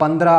15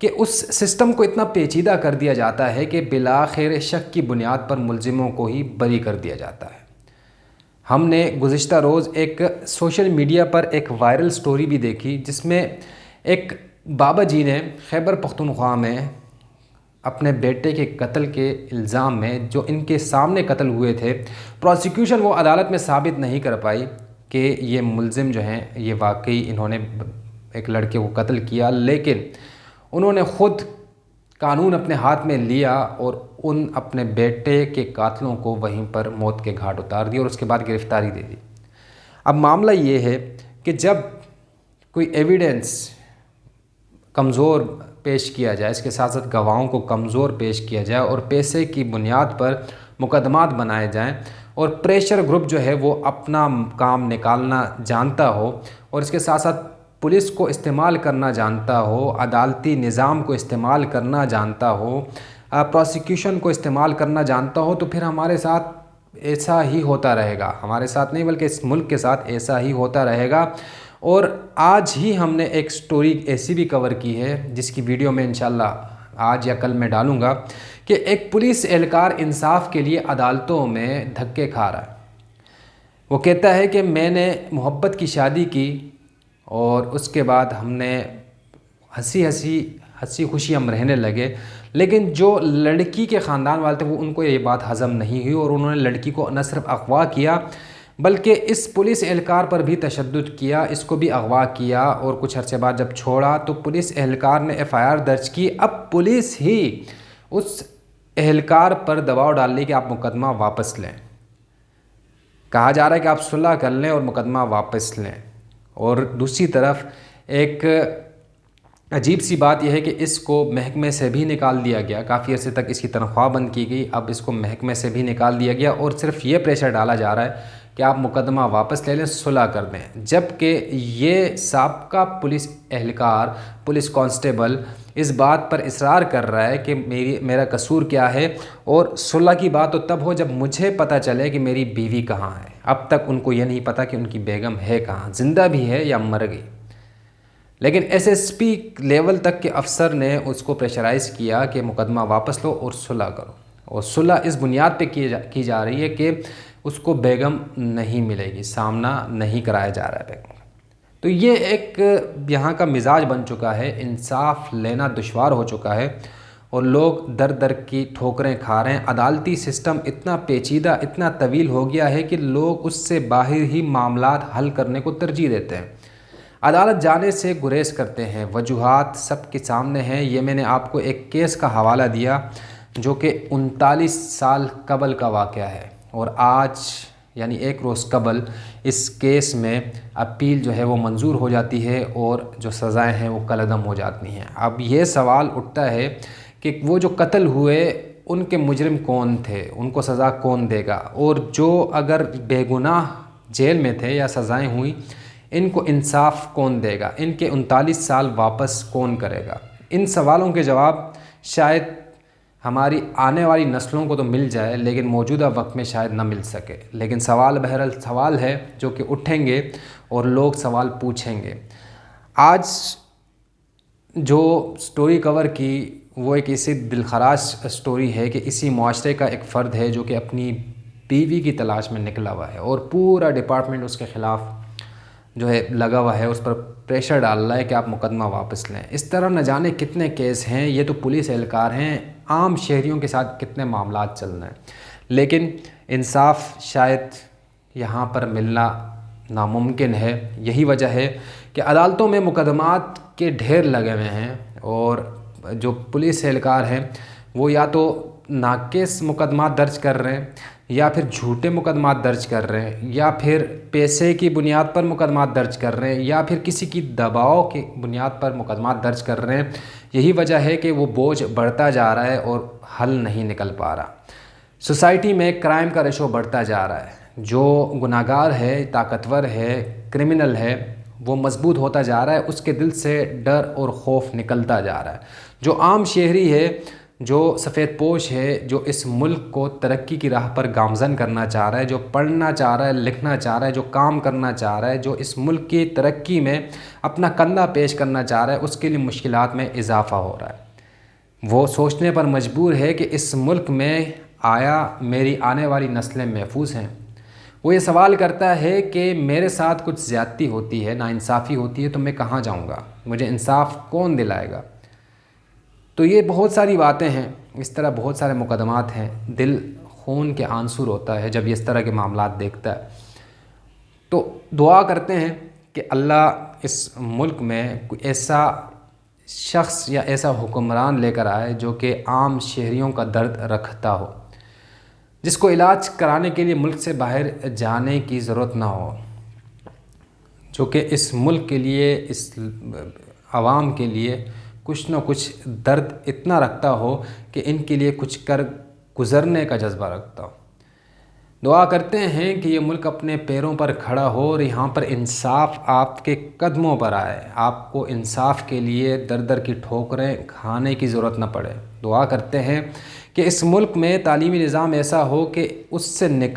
کہ اس سسٹم کو اتنا پیچیدہ کر دیا جاتا ہے کہ بالآخر شک کی بنیاد پر ملزموں کو ہی بری کر دیا جاتا ہے۔ ہم نے گزشتہ روز ایک سوشل میڈیا پر ایک وائرل سٹوری بھی دیکھی، جس میں ایک بابا جی نے خیبر پختونخوا میں اپنے بیٹے کے قتل کے الزام میں، جو ان کے سامنے قتل ہوئے تھے، پروسیکیوشن وہ عدالت میں ثابت نہیں کر پائی کہ یہ ملزم جو ہیں یہ واقعی انہوں نے ایک لڑکے کو قتل کیا، لیکن انہوں نے خود قانون اپنے ہاتھ میں لیا اور ان اپنے بیٹے کے قاتلوں کو وہیں پر موت کے گھاٹ اتار دی اور اس کے بعد گرفتاری دے دی۔ اب معاملہ یہ ہے کہ جب کوئی ایویڈنس کمزور پیش کیا جائے، اس کے ساتھ ساتھ گواہوں کو کمزور پیش کیا جائے اور پیسے کی بنیاد پر مقدمات بنائے جائیں اور پریشر گروپ جو ہے وہ اپنا کام نکالنا جانتا ہو اور اس کے ساتھ ساتھ پولیس کو استعمال کرنا جانتا ہو، عدالتی نظام کو استعمال کرنا جانتا ہو، پروسیکیوشن کو استعمال کرنا جانتا ہو، تو پھر ہمارے ساتھ ایسا ہی ہوتا رہے گا، ہمارے ساتھ نہیں بلکہ اس ملک کے ساتھ ایسا ہی ہوتا رہے گا۔ اور آج ہی ہم نے ایک سٹوری ایسی بھی کور کی ہے جس کی ویڈیو میں انشاءاللہ آج یا کل میں ڈالوں گا، کہ ایک پولیس اہلکار انصاف کے لیے عدالتوں میں دھکے کھا رہا ہے۔ وہ کہتا ہے کہ میں نے محبت کی شادی کی اور اس کے بعد ہم نے ہنسی خوشی ہم رہنے لگے، لیکن جو لڑکی کے خاندان والے تھے وہ ان کو یہ بات ہضم نہیں ہوئی اور انہوں نے لڑکی کو نہ صرف اغوا کیا بلکہ اس پولیس اہلکار پر بھی تشدد کیا، اس کو بھی اغوا کیا، اور کچھ عرصے بعد جب چھوڑا تو پولیس اہلکار نے FIR درج کی۔ اب پولیس ہی اس اہلکار پر دباؤ ڈال لی کہ آپ مقدمہ واپس لیں، کہا جا رہا ہے کہ آپ صلح کر لیں اور مقدمہ واپس لیں۔ اور دوسری طرف ایک عجیب سی بات یہ ہے کہ اس کو محکمے سے بھی نکال دیا گیا، کافی عرصے تک اس کی تنخواہ بند کی گئی، اب اس کو محکمے سے بھی نکال دیا گیا اور صرف یہ پریشر ڈالا جا رہا ہے کہ آپ مقدمہ واپس لے لیں، صلح کر دیں، جبکہ یہ سابقہ پولیس اہلکار، پولیس کانسٹیبل اس بات پر اصرار کر رہا ہے کہ میرا قصور کیا ہے، اور صلح کی بات تو تب ہو جب مجھے پتہ چلے کہ میری بیوی کہاں ہے۔ اب تک ان کو یہ نہیں پتہ کہ ان کی بیگم ہے کہاں، زندہ بھی ہے یا مر گئی۔ لیکن SSP لیول تک کے افسر نے اس کو پریشرائز کیا کہ مقدمہ واپس لو اور صلح کرو، اور صلح اس بنیاد پہ کی جا رہی ہے کہ اس کو بیگم نہیں ملے گی، سامنا نہیں کرایا جا رہا ہے بیگم کا۔ تو یہ ایک یہاں کا مزاج بن چکا ہے، انصاف لینا دشوار ہو چکا ہے اور لوگ در در کی ٹھوکریں کھا رہے ہیں۔ عدالتی سسٹم اتنا پیچیدہ، اتنا طویل ہو گیا ہے کہ لوگ اس سے باہر ہی معاملات حل کرنے کو ترجیح دیتے ہیں، عدالت جانے سے گریز کرتے ہیں۔ وجوہات سب کے سامنے ہیں۔ یہ میں نے آپ کو ایک کیس کا حوالہ دیا جو کہ 39 سال قبل کا واقعہ ہے، اور آج یعنی ایک روز قبل اس کیس میں اپیل جو ہے وہ منظور ہو جاتی ہے اور جو سزائیں ہیں وہ کالعدم ہو جاتی ہیں۔ اب یہ سوال اٹھتا ہے کہ وہ جو قتل ہوئے ان کے مجرم کون تھے، ان کو سزا کون دے گا، اور جو اگر بے گناہ جیل میں تھے یا سزائیں ہوئیں ان کو انصاف کون دے گا، ان کے 39 سال واپس کون کرے گا۔ ان سوالوں کے جواب شاید ہماری آنے والی نسلوں کو تو مل جائے لیکن موجودہ وقت میں شاید نہ مل سکے، لیکن سوال بہرحال سوال ہے جو کہ اٹھیں گے اور لوگ سوال پوچھیں گے۔ آج جو سٹوری کور کی وہ ایک ایسی دلخراش سٹوری ہے کہ اسی معاشرے کا ایک فرد ہے جو کہ اپنی بیوی کی تلاش میں نکلا ہوا ہے اور پورا ڈپارٹمنٹ اس کے خلاف جو ہے لگا ہوا ہے، اس پر پریشر ڈال رہا ہے کہ آپ مقدمہ واپس لیں۔ اس طرح نہ جانے کتنے کیس ہیں، یہ تو پولیس اہلکار ہیں، عام شہریوں کے ساتھ کتنے معاملات چل رہے ہیں، لیکن انصاف شاید یہاں پر ملنا ناممکن ہے۔ یہی وجہ ہے کہ عدالتوں میں مقدمات کے ڈھیر لگے ہوئے ہیں اور جو پولیس اہلکار ہیں وہ یا تو ناقص مقدمات درج کر رہے ہیں یا پھر جھوٹے مقدمات درج کر رہے ہیں یا پھر پیسے کی بنیاد پر مقدمات درج کر رہے ہیں یا پھر کسی کی دباؤ کی بنیاد پر مقدمات درج کر رہے ہیں۔ یہی وجہ ہے کہ وہ بوجھ بڑھتا جا رہا ہے اور حل نہیں نکل پا رہا۔ سوسائٹی میں کرائم کا ریشو بڑھتا جا رہا ہے، جو گناہگار ہے، طاقتور ہے، کرمنل ہے، وہ مضبوط ہوتا جا رہا ہے، اس کے دل سے ڈر اور خوف نکلتا جا رہا ہے۔ جو عام شہری ہے جو سفید پوش ہے، جو اس ملک کو ترقی کی راہ پر گامزن کرنا چاہ رہا ہے، جو پڑھنا چاہ رہا ہے، لکھنا چاہ رہا ہے، جو کام کرنا چاہ رہا ہے، جو اس ملک کی ترقی میں اپنا کندھا پیش کرنا چاہ رہا ہے، اس کے لیے مشکلات میں اضافہ ہو رہا ہے۔ وہ سوچنے پر مجبور ہے کہ اس ملک میں آیا میری آنے والی نسلیں محفوظ ہیں؟ وہ یہ سوال کرتا ہے کہ میرے ساتھ کچھ زیادتی ہوتی ہے، ناانصافی ہوتی ہے تو میں کہاں جاؤں گا؟ مجھے انصاف کون دلائے گا؟ تو یہ بہت ساری باتیں ہیں، اس طرح بہت سارے مقدمات ہیں، دل خون کے آنسور ہوتا ہے جب اس طرح کے معاملات دیکھتا ہے۔ تو دعا کرتے ہیں کہ اللہ اس ملک میں کوئی ایسا شخص یا ایسا حکمران لے کر آئے جو کہ عام شہریوں کا درد رکھتا ہو، جس کو علاج کرانے کے لیے ملک سے باہر جانے کی ضرورت نہ ہو، جو کہ اس ملک کے لیے، اس عوام کے لیے کچھ نہ کچھ درد اتنا رکھتا ہو کہ ان کے لیے کچھ کر گزرنے کا جذبہ رکھتا ہو۔ دعا کرتے ہیں کہ یہ ملک اپنے پیروں پر کھڑا ہو اور یہاں پر انصاف آپ کے قدموں پر آئے، آپ کو انصاف کے لیے در در کی ٹھوکریں کھانے کی ضرورت نہ پڑے۔ دعا کرتے ہیں کہ اس ملک میں تعلیمی نظام ایسا ہو کہ اس سے نکل